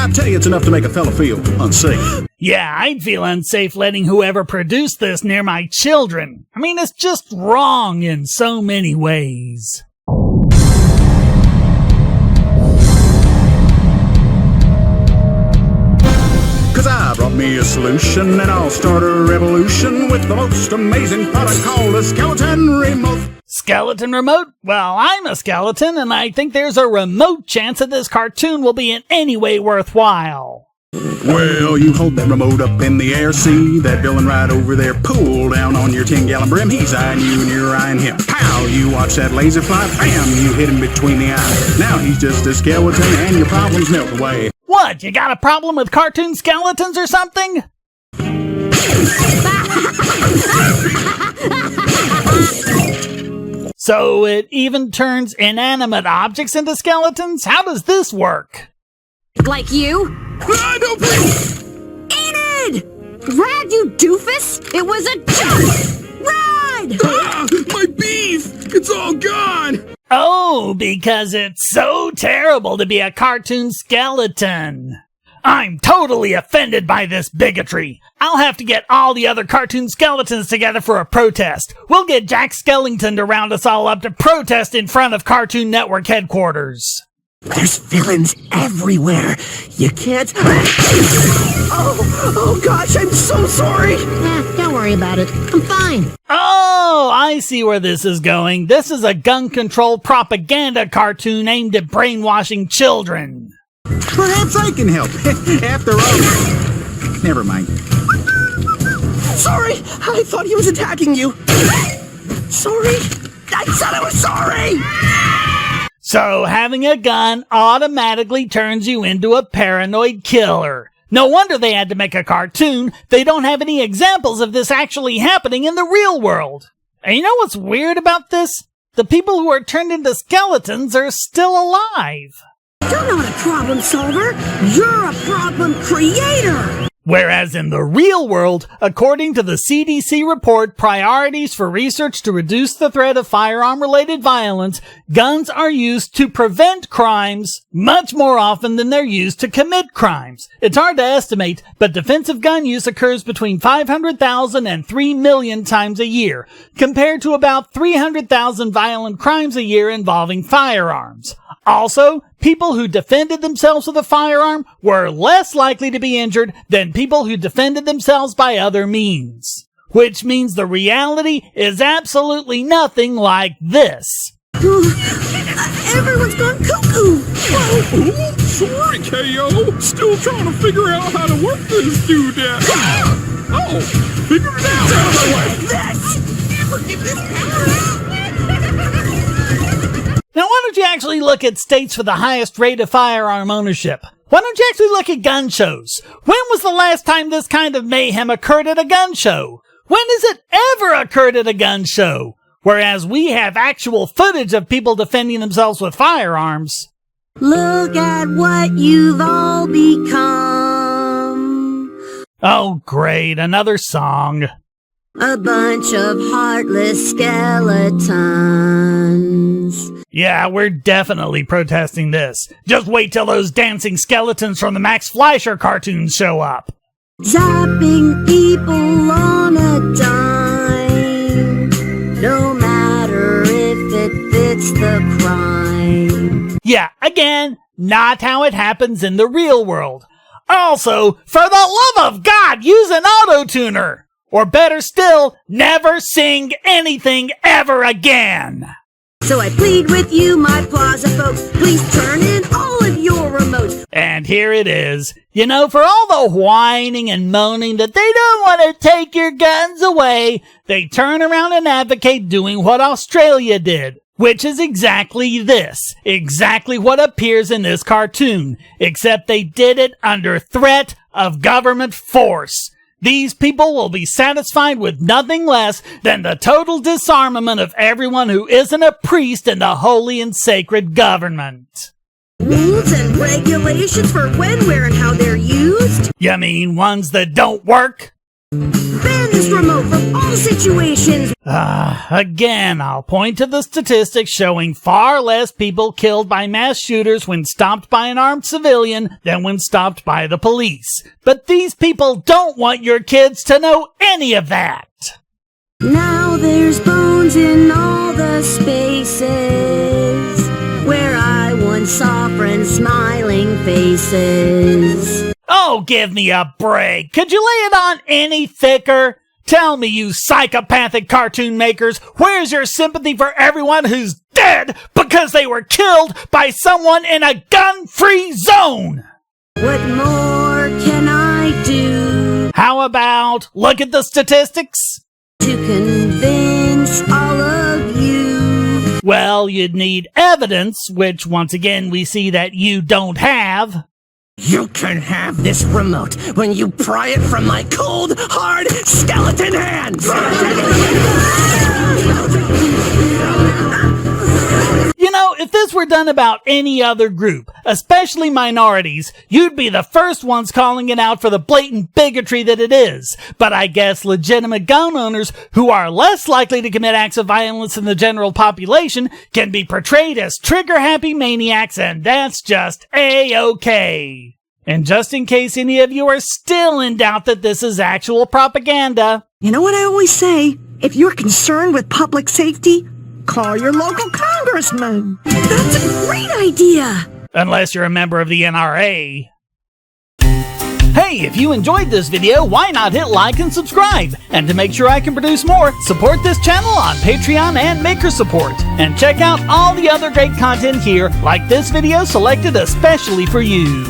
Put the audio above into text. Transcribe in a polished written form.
I tell you, it's enough to make a fella feel unsafe. Yeah, I'd feel unsafe letting whoever produced this near my children. I mean, it's just wrong in so many ways. Cause I brought me a solution, and I'll start a revolution with the most amazing product called a skeleton remote. Skeleton remote? Well, I'm a skeleton, and I think there's a remote chance that this cartoon will be in any way worthwhile. Well, you hold that remote up in the air, see that villain right over there, pull down on your 10-gallon brim, he's eyeing you and you're eyeing him. Pow, you watch that laser fly, bam, you hit him between the eyes. Now he's just a skeleton and your problems melt away. What, you got a problem with cartoon skeletons or something? So it even turns inanimate objects into skeletons? How does this work? Like you? Don't Enid! Rad, you doofus! It was a joke! Rad! Ah, my beef! It's all gone! Oh, because it's so terrible to be a cartoon skeleton. I'm totally offended by this bigotry. I'll have to get all the other cartoon skeletons together for a protest. We'll get Jack Skellington to round us all up to protest in front of Cartoon Network headquarters. There's villains everywhere. You can't... Oh gosh, I'm so sorry. Don't worry about it. I'm fine. Oh, I see where this is going. This is a gun control propaganda cartoon aimed at brainwashing children. Perhaps I can help. After all... Never mind. Sorry, I thought he was attacking you. Sorry, I said I was sorry. So having a gun automatically turns you into a paranoid killer. No wonder they had to make a cartoon. They don't have any examples of this actually happening in the real world. And you know what's weird about this? The people who are turned into skeletons are still alive. You're not a problem solver. You're a problem creator. Whereas in the real world, according to the CDC report, Priorities for Research to Reduce the Threat of Firearm-Related Violence, guns are used to prevent crimes much more often than they're used to commit crimes. It's hard to estimate, but defensive gun use occurs between 500,000 and 3 million times a year, compared to about 300,000 violent crimes a year involving firearms. Also, people who defended themselves with a firearm were less likely to be injured than people who defended themselves by other means. Which means the reality is absolutely nothing like this. Everyone's gone cuckoo. Oh, sorry, KO. Still trying to figure out how to work this doodad. Oh, figure it out. Out of my way. Never give this power. Now, why don't you actually look at states with the highest rate of firearm ownership? Why don't you actually look at gun shows? When was the last time this kind of mayhem occurred at a gun show? When has it ever occurred at a gun show? Whereas we have actual footage of people defending themselves with firearms. Look at what you've all become. Oh, great, another song. A bunch of heartless skeletons. Yeah, we're definitely protesting this. Just wait till those dancing skeletons from the Max Fleischer cartoons show up. Zapping people on a dime. No matter if it fits the crime. Yeah, again, not how it happens in the real world. Also, for the love of God, use an auto-tuner! Or better still, never sing anything ever again! So I plead with you, my plaza folks, please turn in all of your remotes. And here it is. You know, for all the whining and moaning that they don't want to take your guns away, they turn around and advocate doing what Australia did. Which is exactly this. Exactly what appears in this cartoon. Except they did it under threat of government force. These people will be satisfied with nothing less than the total disarmament of everyone who isn't a priest in the holy and sacred government. Rules and regulations for when, where, and how they're used? You mean ones that don't work? Bend this remote for all situations. Again, I'll point to the statistics showing far less people killed by mass shooters when stopped by an armed civilian than when stopped by the police. But these people don't want your kids to know any of that. Now there's bones in all the spaces where I once saw friends' smiling faces. Oh, give me a break. Could you lay it on any thicker? Tell me, you psychopathic cartoon makers, where's your sympathy for everyone who's dead because they were killed by someone in a gun-free zone? What more can I do How about look at the statistics? to convince all of you? Well, you'd need evidence, which once again we see that you don't have. You can have this remote when you pry it from my cold, hard, skeleton hands! You know, if this were done about any other group, especially minorities, you'd be the first ones calling it out for the blatant bigotry that it is. But I guess legitimate gun owners, who are less likely to commit acts of violence than the general population, can be portrayed as trigger-happy maniacs, and that's just A-okay. And just in case any of you are still in doubt that this is actual propaganda, You know what I always say? If you're concerned with public safety, call your local congressman. That's a great idea! unless you're a member of the NRA. Hey, if you enjoyed this video, why not hit like and subscribe? And to make sure I can produce more, support this channel on Patreon and Maker Support. And check out all the other great content here, like this video selected especially for you.